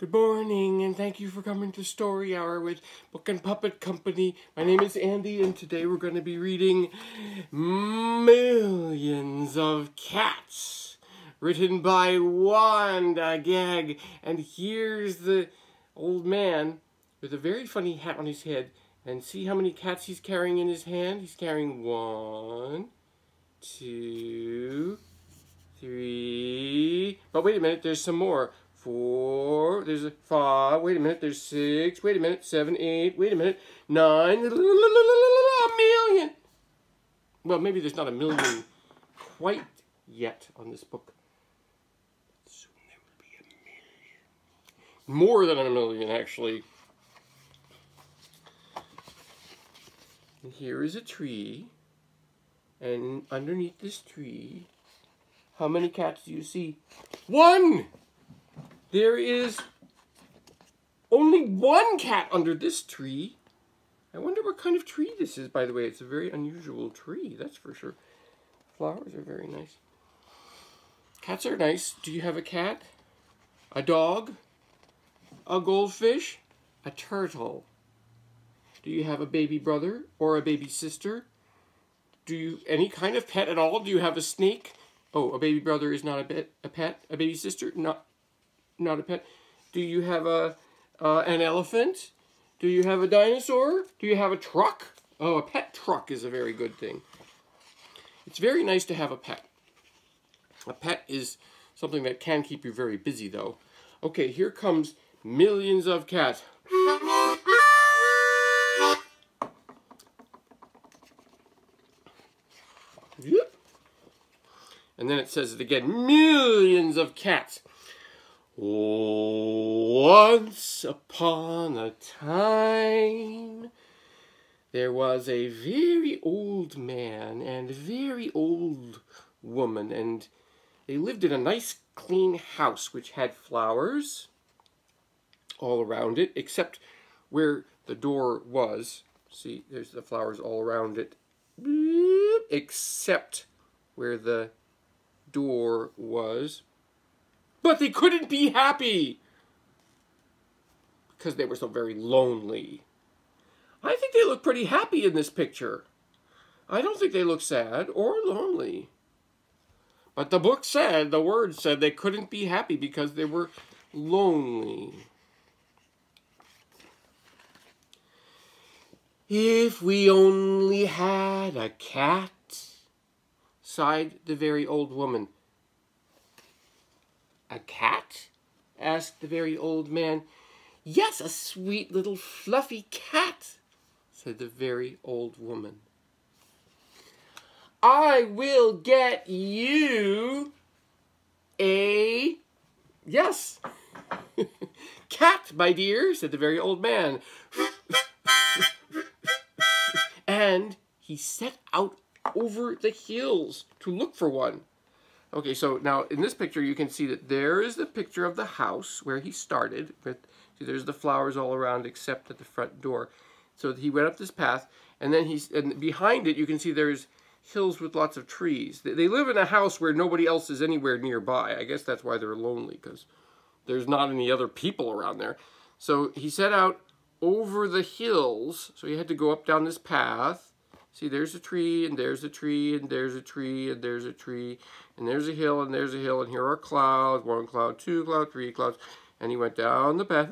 Good morning, and thank you for coming to Story Hour with Book and Puppet Company. My name is Andy, and today we're going to be reading Millions of Cats, written by Wanda G'ag. And here's the old man with a very funny hat on his head. And see how many cats he's carrying in his hand? He's carrying 1, 2, 3. But wait a minute, there's some more. 4, there's a 5, wait a minute, there's 6, wait a minute, 7, 8, wait a minute, 9, a million. Well, maybe there's not a million quite yet on this book. Soon there will be a million. More than a million, actually. And here is a tree, and underneath this tree, how many cats do you see? 1! There is only 1 cat under this tree. I wonder what kind of tree this is, by the way. It's a very unusual tree, that's for sure. Flowers are very nice. Cats are nice. Do you have a cat? A dog? A goldfish? A turtle? Do you have a baby brother or a baby sister? Do you any kind of pet at all? Do you have a snake? Oh, a baby brother is not a pet. A baby sister? Not a pet. Do you have an elephant? Do you have a dinosaur? Do you have a truck? Oh, a pet truck is a very good thing. It's very nice to have a pet. A pet is something that can keep you very busy, though. Okay, here comes Millions of Cats. Yep. And then it says it again. Millions of cats. Once upon a time, there was a very old man and a very old woman, and they lived in a nice clean house which had flowers all around it, except where the door was. See, there's the flowers all around it, except where the door was. But they couldn't be happy because they were so very lonely. I think they look pretty happy in this picture. I don't think they look sad or lonely. But the book said, the word said they couldn't be happy because they were lonely. If we only had a cat, sighed the very old woman. A cat? Asked the very old man. Yes, a sweet little fluffy cat, said the very old woman. I will get you a... Yes, cat, my dear, said the very old man. And he set out over the hills to look for one. Okay, so now in this picture you can see that there is the picture of the house where he started. See, there's the flowers all around except at the front door. So he went up this path, and then and behind it you can see there's hills with lots of trees. They live in a house where nobody else is anywhere nearby. I guess that's why they're lonely, because there's not any other people around there. So he set out over the hills, so he had to go up down this path. See, there's a tree, and there's a tree, and there's a tree, and there's a tree, and there's a hill, and there's a hill, and here are clouds, 1 cloud, 2 clouds, 3 clouds, and he went down the path.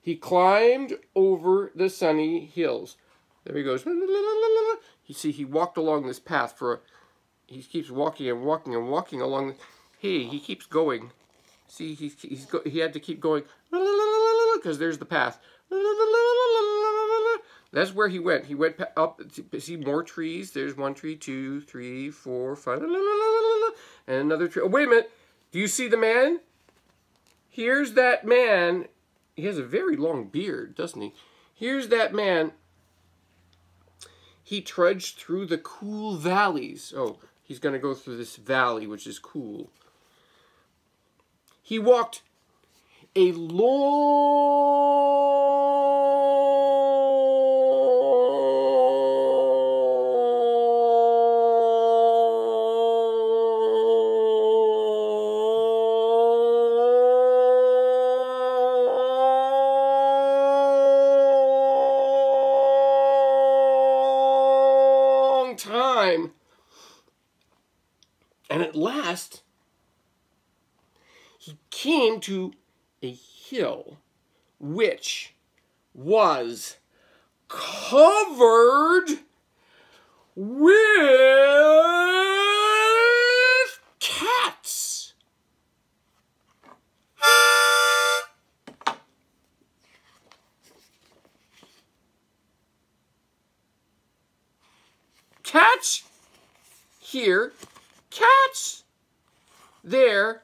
He climbed over the sunny hills. There he goes. You see, he walked along this path he keeps walking and walking and walking along. Hey, he keeps going. See, he had to keep going because there's the path. That's where he went. He went up. See more trees. There's 1 tree, 2, 3, 4, 5, and another tree. Oh, wait a minute. Do you see the man? Here's that man. He has a very long beard, doesn't he? Here's that man. He trudged through the cool valleys. Oh, he's going to go through this valley, which is cool. He walked a time. And at last, he came to a hill which was covered with cats. Cats here, cats there,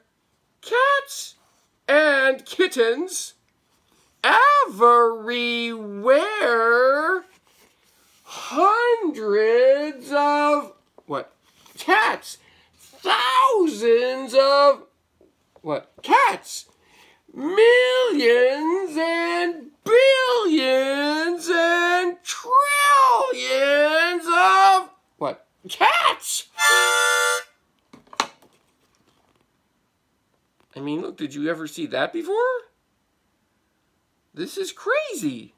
cats and kittens everywhere. Hundreds of what? Cats. Thousands of what? Cats. Millions and billions and trillions of what? Cats. I mean, look, did you ever see that before? This is crazy.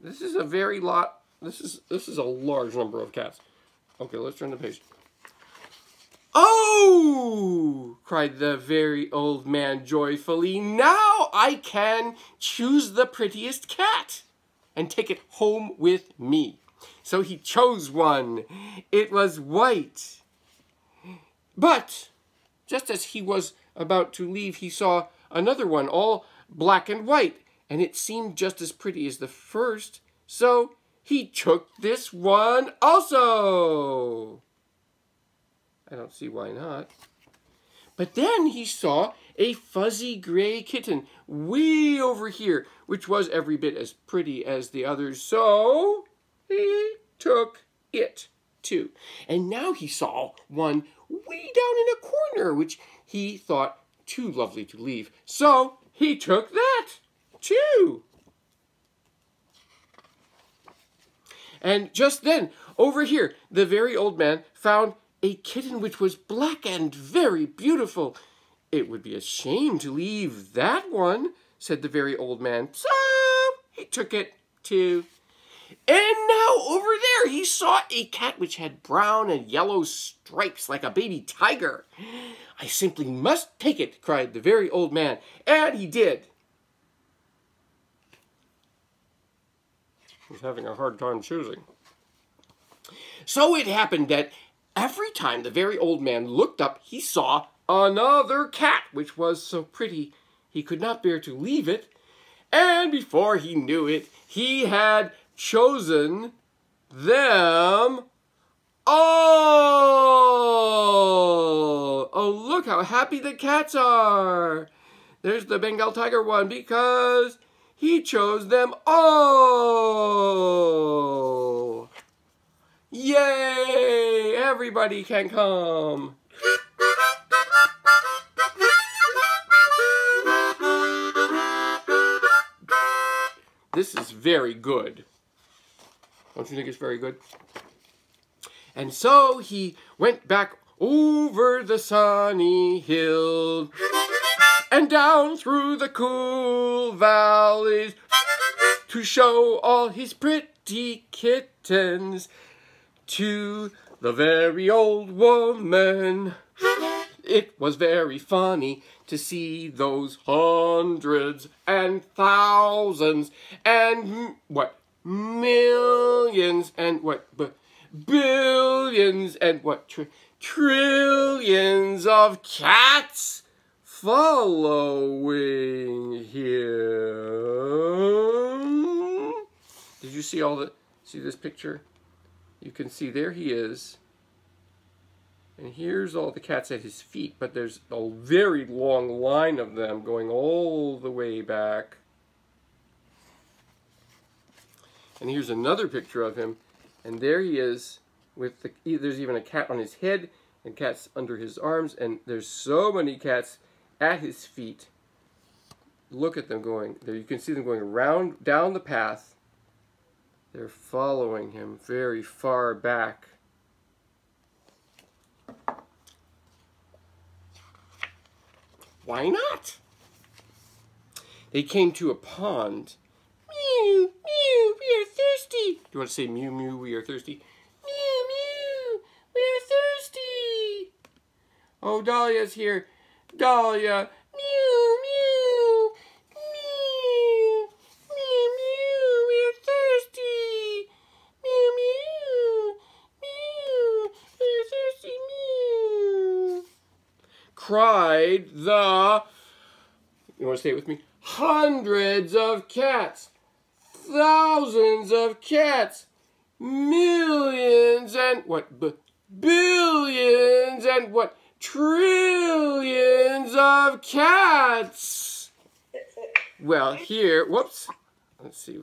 This is a very lot. This is a large number of cats. Okay, let's turn the page. Oh! Cried the very old man joyfully. Now I can choose the prettiest cat and take it home with me. So he chose one. It was white. But just as he was about to leave, he saw another one, all black and white, and it seemed just as pretty as the first. So he took this one also. I don't see why not. But then he saw a fuzzy gray kitten way over here, which was every bit as pretty as the others. So he took it too. And now he saw one way down in a corner, which he thought too lovely to leave. So he took that too. And just then, over here, the very old man found a kitten which was black and very beautiful. It would be a shame to leave that one, said the very old man. So he took it too. And now over there he saw a cat which had brown and yellow stripes like a baby tiger. I simply must take it, cried the very old man. And he did. He's having a hard time choosing. So it happened that every time the very old man looked up, he saw another cat, which was so pretty he could not bear to leave it. And before he knew it, he had chosen them all. Oh, look how happy the cats are. There's the Bengal tiger one because he chose them all. Yay! Everybody can come. This is very good. Don't you think it's very good? And so he went back over the sunny hill and down through the cool valleys to show all his pretty kittens to the very old woman. It was very funny to see those hundreds and thousands and what? Millions and what? Billions and what? Trillions of cats following him. Did you see see this picture? You can see there he is. And here's all the cats at his feet, but there's a very long line of them going all the way back. And here's another picture of him, and there he is with there's even a cat on his head and cats under his arms, and there's so many cats at his feet. Look at them going. There you can see them going around down the path. They're following him very far back. Why not? They came to a pond. Mew, mew, we are thirsty. you want to say mew mew, we are thirsty? Mew mew, we are thirsty. Oh, Dahlia's here. Dahlia, mew mew, mew, mew mew, we are thirsty. Mew mew, mew, we are thirsty, mew. Cried the, you want to say it with me? Hundreds of cats. Thousands of cats, millions and what, billions and what, trillions of cats. Well, here, whoops. Let's see,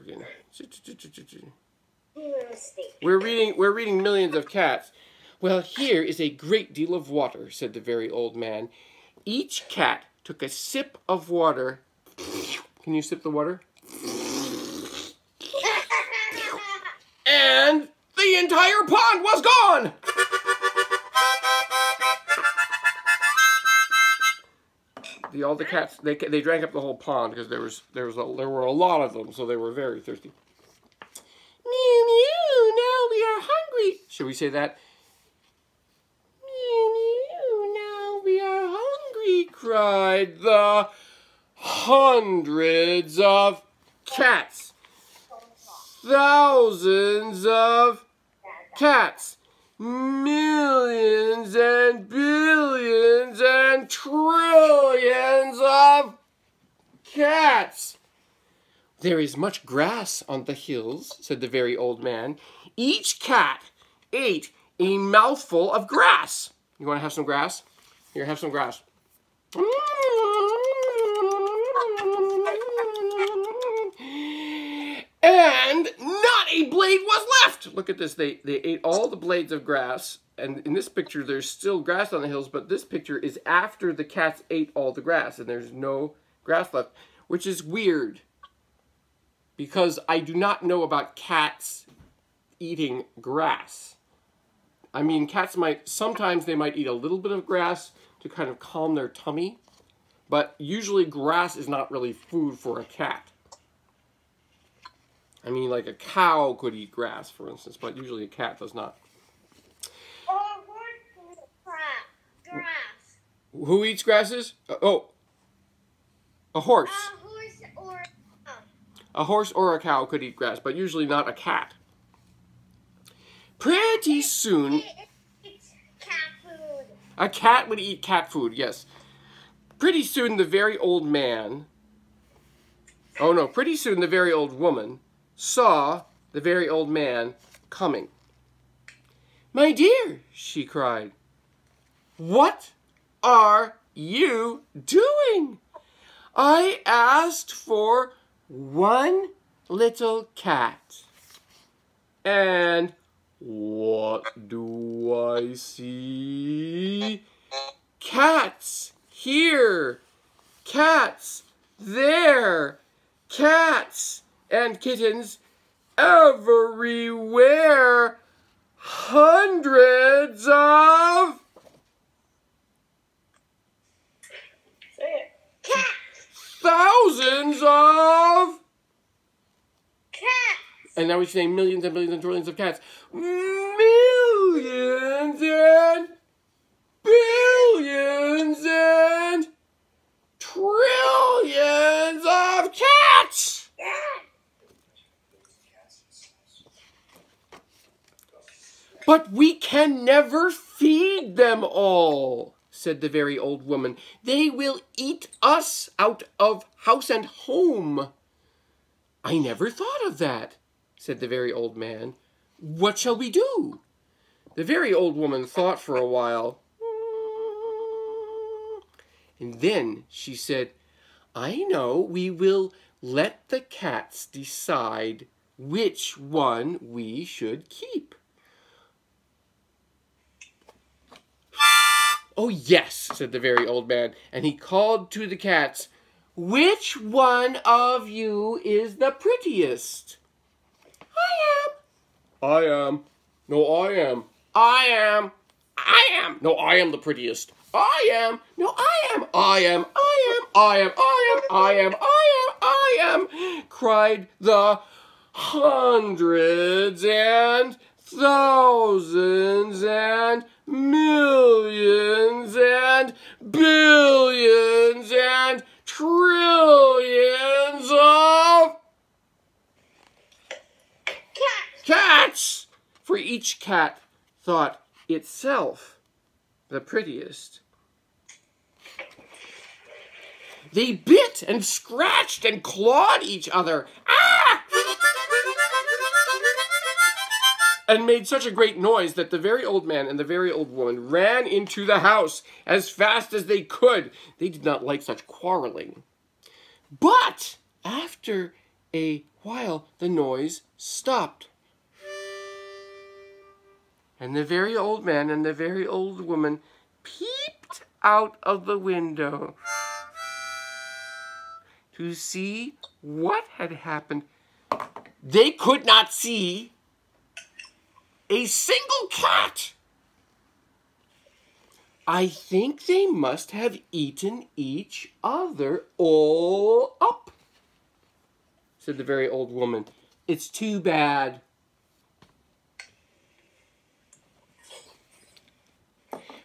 we're reading millions of cats. Well, here is a great deal of water, said the very old man. Each cat took a sip of water. Can you sip the water? And the entire pond was gone! All the cats, they drank up the whole pond because there were a lot of them, so they were very thirsty. Mew mew, now we are hungry. Should we say that? Mew mew, now we are hungry, cried the hundreds of cats. Thousands of cats, millions and billions and trillions of cats. There is much grass on the hills, said the very old man. Each cat ate a mouthful of grass. You want to have some grass? Here, have some grass. And not a blade was left. Look at this. They ate all the blades of grass. And in this picture, there's still grass on the hills, but this picture is after the cats ate all the grass, and there's no grass left, which is weird. Because I do not know about cats eating grass. I mean, cats sometimes they might eat a little bit of grass to kind of calm their tummy, but usually grass is not really food for a cat. I mean, like a cow could eat grass, for instance, but usually a cat does not. Or what grass? Who eats grasses? Oh, a horse. A horse or a cow could eat grass, but usually not a cat. Pretty soon... It's cat food. A cat would eat cat food, yes. Pretty soon the very old man... Oh no, pretty soon the very old woman saw the very old man coming. "My dear," she cried, "what are you doing? I asked for one little cat. And what do I see? Cats here, cats there, cats and kittens everywhere. Hundreds of... Say it. Cats. Thousands of... Cats. And now we're saying millions and billions and trillions of cats. Millions and billions and trillions of cats. But we can never feed them all, said the very old woman. They will eat us out of house and home. I never thought of that, said the very old man. What shall we do? The very old woman thought for a while. And then she said, I know, we will let the cats decide which one we should keep. Oh, yes, said the very old man, and he called to the cats, which one of you is the prettiest? I am. No, I am. I am. I am. No, I am the prettiest. I am. No, I am. I am. I am. I am. I am. I am. I am. I am. Cried the hundreds and thousands and millions and billions and trillions of cats, for each cat thought itself the prettiest. They bit and scratched and clawed each other. Ah! And made such a great noise that the very old man and the very old woman ran into the house as fast as they could. They did not like such quarreling. But after a while, the noise stopped. And the very old man and the very old woman peeped out of the window to see what had happened. They could not see a single cat. I think they must have eaten each other all up, said the very old woman. It's too bad.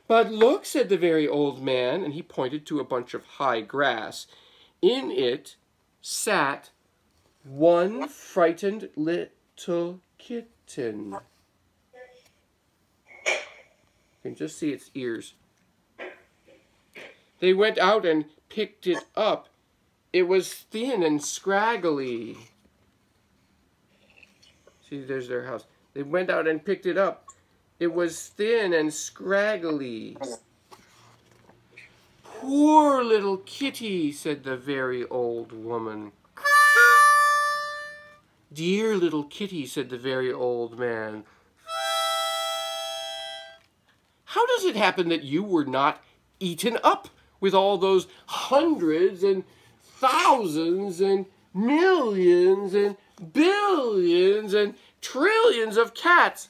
But look, said the very old man, and he pointed to a bunch of high grass. In it sat one frightened little kitten. You can just see its ears. They went out and picked it up. It was thin and scraggly. See, there's their house. They went out and picked it up. It was thin and scraggly. Poor little kitty, said the very old woman. Dear little kitty, said the very old man. How does it happen that you were not eaten up with all those hundreds and thousands and millions and billions and trillions of cats?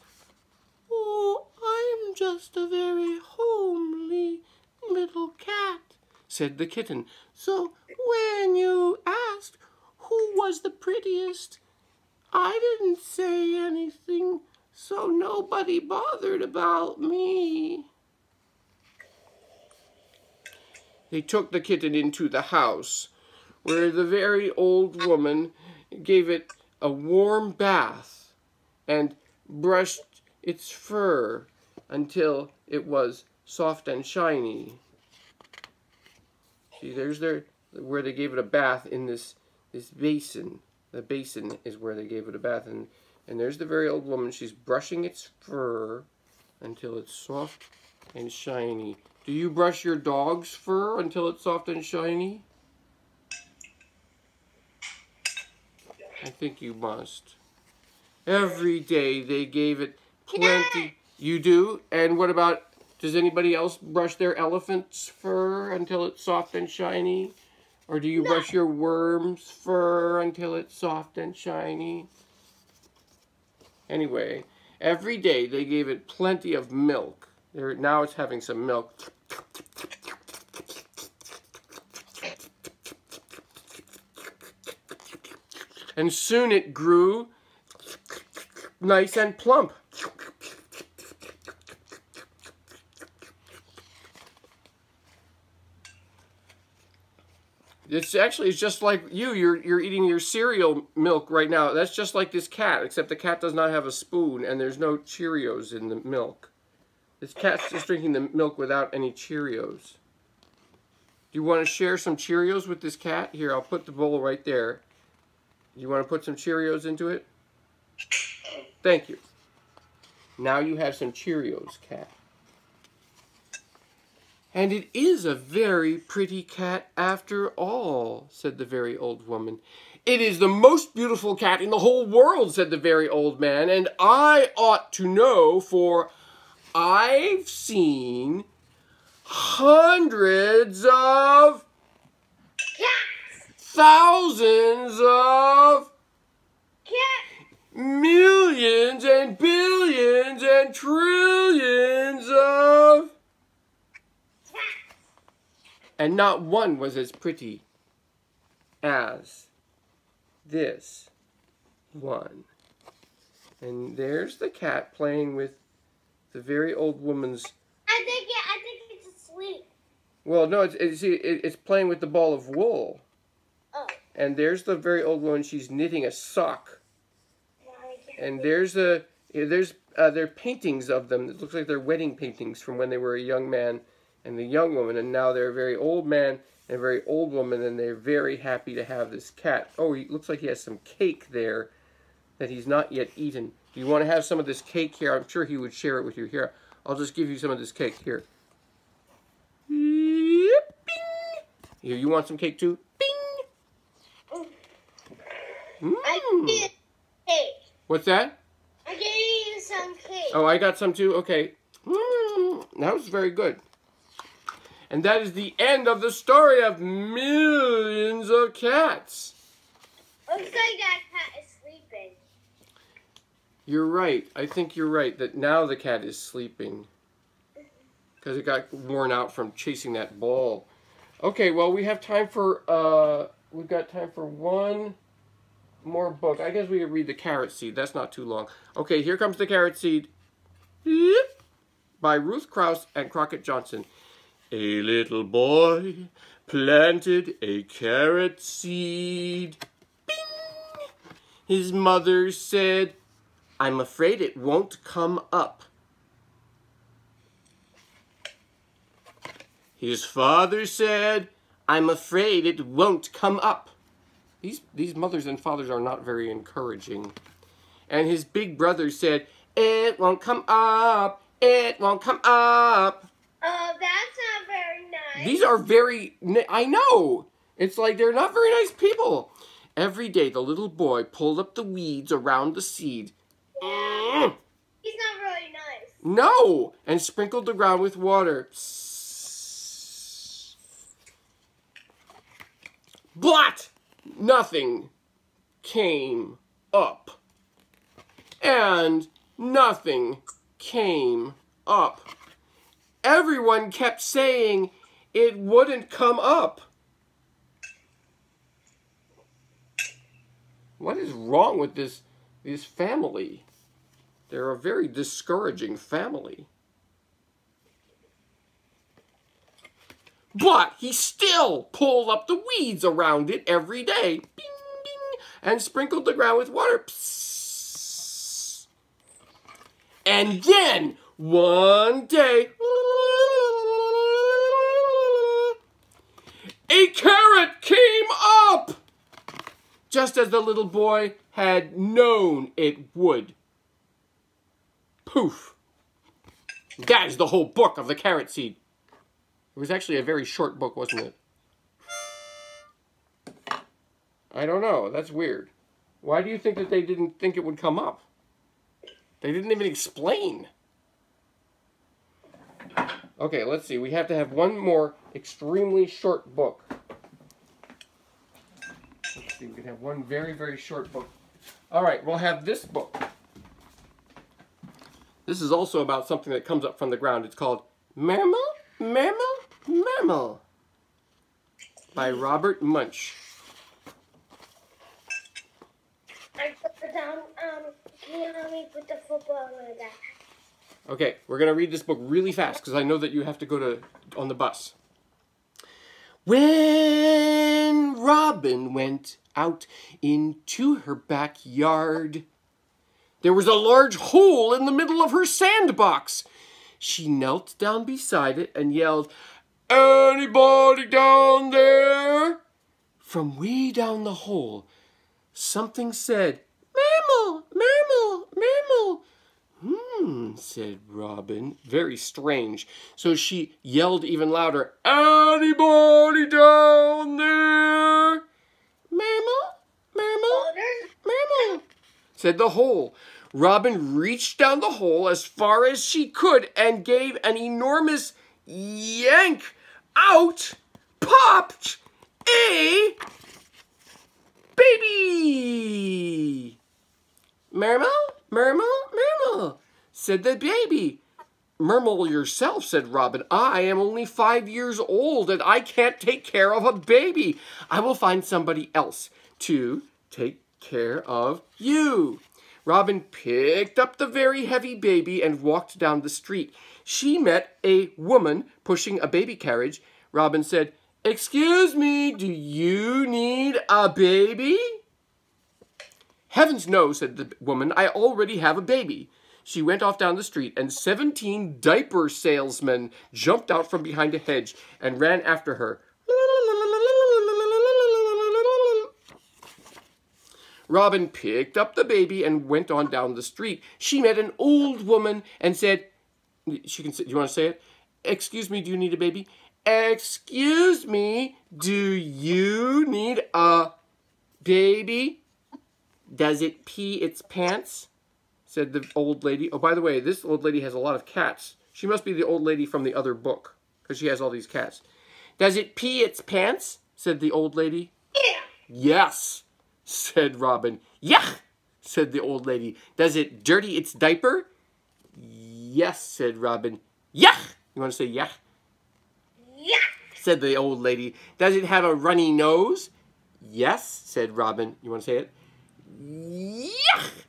Oh, I'm just a very homely little cat, said the kitten. So when you asked who was the prettiest, I didn't say anything, so nobody bothered about me. They took the kitten into the house, where the very old woman gave it a warm bath and brushed its fur until it was soft and shiny. See, there's where they gave it a bath in this basin. The basin is where they gave it a bath, and there's the very old woman. She's brushing its fur until it's soft and shiny. Do you brush your dog's fur until it's soft and shiny? I think you must. Every day they gave it plenty. You do? And what about, does anybody else brush their elephant's fur until it's soft and shiny? Or do you brush your worm's fur until it's soft and shiny? Anyway, every day they gave it plenty of milk. Now it's having some milk. And soon it grew nice and plump. It's just like you. You're eating your cereal milk right now. That's just like this cat, except the cat does not have a spoon and there's no Cheerios in the milk. This cat's just drinking the milk without any Cheerios. Do you want to share some Cheerios with this cat? Here, I'll put the bowl right there. You want to put some Cheerios into it? Thank you. Now you have some Cheerios, cat. And it is a very pretty cat after all, said the very old woman. It is the most beautiful cat in the whole world, said the very old man, and I ought to know, for I've seen hundreds of Cats. thousands of Cats. millions and billions and trillions of... And not one was as pretty as this 1. And there's the cat playing with the very old woman's... I think it's asleep. Well, no, it's playing with the ball of wool. Oh. And there's the very old woman. She's knitting a sock. And there's there are paintings of them. It looks like they're wedding paintings from when they were a young man and the young woman. And now they're a very old man and a very old woman. And they're very happy to have this cat. Oh, he looks like he has some cake there that he's not yet eaten. Do you want to have some of this cake here? I'm sure he would share it with you. Here, I'll just give you some of this cake. Here. Here, you want some cake too? Bing! I get cake. What's that? I gave you some cake. Oh, I got some too? Okay. That was very good. And that is the end of the story of millions of cats. Looks like that cat is sleeping. You're right. I think you're right that now the cat is sleeping. Because it got worn out from chasing that ball. Okay, well, we have time for, we've got time for one more book. I guess we could read The Carrot Seed. That's not too long. Okay, here comes The Carrot Seed. By Ruth Krauss and Crockett Johnson. A little boy planted a carrot seed. Bing! His mother said, I'm afraid it won't come up. His father said, I'm afraid it won't come up. These mothers and fathers are not very encouraging. And his big brother said, it won't come up. It won't come up. Oh, that's not very nice. These are very, I know. It's like they're not very nice people. Every day the little boy pulled up the weeds around the seed. Yeah. He's not really nice. No. And sprinkled the ground with water. But nothing came up. And nothing came up. Everyone kept saying it wouldn't come up. What is wrong with this family? They're a very discouraging family. But he still pulled up the weeds around it every day. Bing, bing, and sprinkled the ground with water. Psst. And then, one day, a carrot came up! Just as the little boy had known it would. Poof. That is the whole book of The Carrot Seed. It was actually a very short book, wasn't it? I don't know. That's weird. Why do you think that they didn't think it would come up? They didn't even explain. Okay, let's see. We have to have one more extremely short book. Let's see. We can have one very, very short book. All right, we'll have this book. This is also about something that comes up from the ground. It's called Mammal, Mammal, Mammal by Robert Munsch. I put it down. Can you help me put the football on that? Okay, we're going to read this book really fast because I know that you have to go on the bus. When Robin went out into her backyard, there was a large hole in the middle of her sandbox. She knelt down beside it and yelled, "Anybody down there?" From way down the hole, something said, "Mammal, Mammal, Mammal." Said Robin. Very strange. So she yelled even louder, "Anybody down there?" "Mammal, Mammal, Mammal," said the hole. Robin reached down the hole as far as she could and gave an enormous yank. Out popped a baby. "Mammal, Mammal, Mammal," said the baby. "Mammal yourself," said Robin. "I am only 5 years old and I can't take care of a baby. I will find somebody else to take care of you. Robin picked up the very heavy baby and walked down the street. She met a woman pushing a baby carriage. Robin said, "Excuse me, do you need a baby?" "Heavens no," said the woman. "I already have a baby." She went off down the street, and 17 diaper salesmen jumped out from behind a hedge and ran after her. Robin picked up the baby and went on down the street. She met an old woman and said, do you want to say it? "Excuse me, do you need a baby?" "Excuse me, do you need a baby?" "Does it pee its pants?" said the old lady. Oh, by the way, this old lady has a lot of cats. She must be the old lady from the other book, because she has all these cats. "Does it pee its pants?" said the old lady. Yeah. "Yes," said Robin. "Yuck," said the old lady. "Does it dirty its diaper?" "Yes," said Robin. "Yuck." You want to say yuck? Yeah. Said the old lady. "Does it have a runny nose?" "Yes," said Robin. You want to say it? "Yuck,"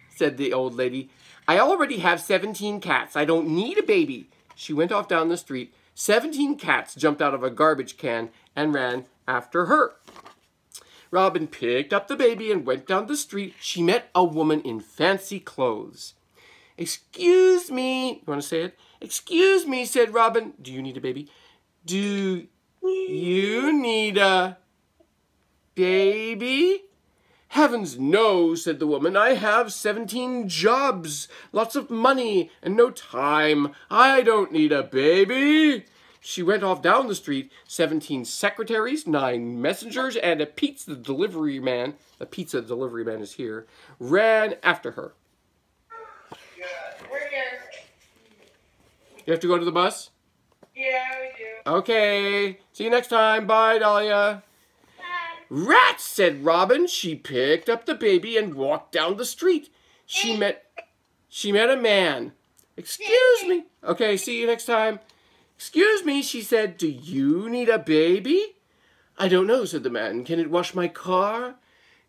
said the old lady. "I already have 17 cats. I don't need a baby." She went off down the street. 17 cats jumped out of a garbage can and ran after her. Robin picked up the baby and went down the street. She met a woman in fancy clothes. "Excuse me," you want to say it? "Excuse me," said Robin. "Do you need a baby?" "Do you need a baby?" "Heavens no," said the woman. "I have 17 jobs, lots of money, and no time. I don't need a baby." She went off down the street. 17 secretaries, 9 messengers, and a pizza delivery man, the pizza delivery man is here, ran after her. We're here. You have to go to the bus? Yeah, we do. Okay. See you next time. Bye, Dahlia. Bye. "Rats," said Robin. She picked up the baby and walked down the street. She met a man. "Excuse me." Okay, see you next time. "Excuse me," she said. "Do you need a baby?" "I don't know," said the man. "Can it wash my car?"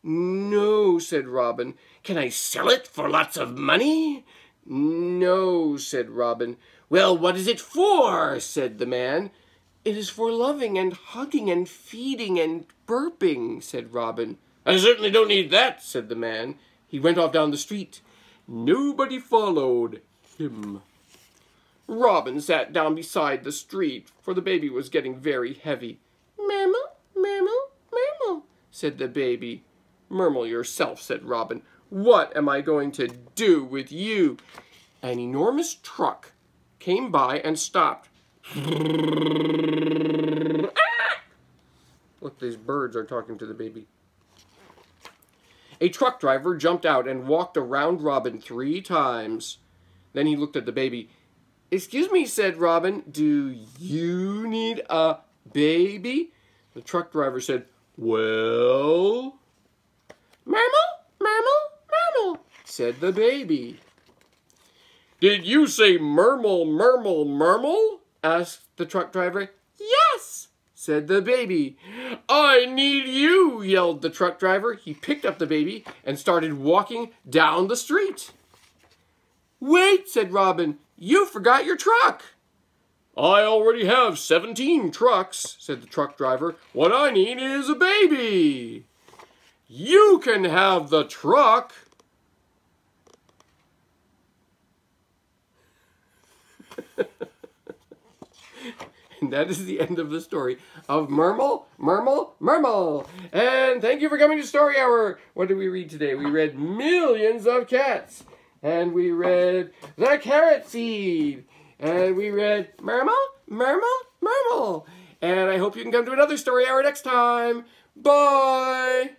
"No," said Robin. "Can I sell it for lots of money?" "No," said Robin. "Well, what is it for?" said the man. "It is for loving and hugging and feeding and burping," said Robin. "I certainly don't need that," said the man. He went off down the street. Nobody followed him. Robin sat down beside the street, for the baby was getting very heavy. "Mamma, mamma, mamma," said the baby. "Murmur yourself," said Robin. "What am I going to do with you?" An enormous truck came by and stopped. Look, these birds are talking to the baby. A truck driver jumped out and walked around Robin 3 times. Then he looked at the baby. "Excuse me," said Robin, "do you need a baby?" The truck driver said, "Well?" "Mamma, mamma, mamma," said the baby. "Did you say murmle, murmle, murmle?" asked the truck driver. "Yes," said the baby. "I need you," yelled the truck driver. He picked up the baby and started walking down the street. "Wait," said Robin. "You forgot your truck." "I already have 17 trucks," said the truck driver. "What I need is a baby." "You can have the truck." And that is the end of the story of Murmle, Murmle, Murmle. And thank you for coming to Story Hour. What did we read today? We read Millions of Cats. And we read The Carrot Seed. And we read Murmle, Murmle, Murmle. And I hope you can come to another Story Hour next time. Bye.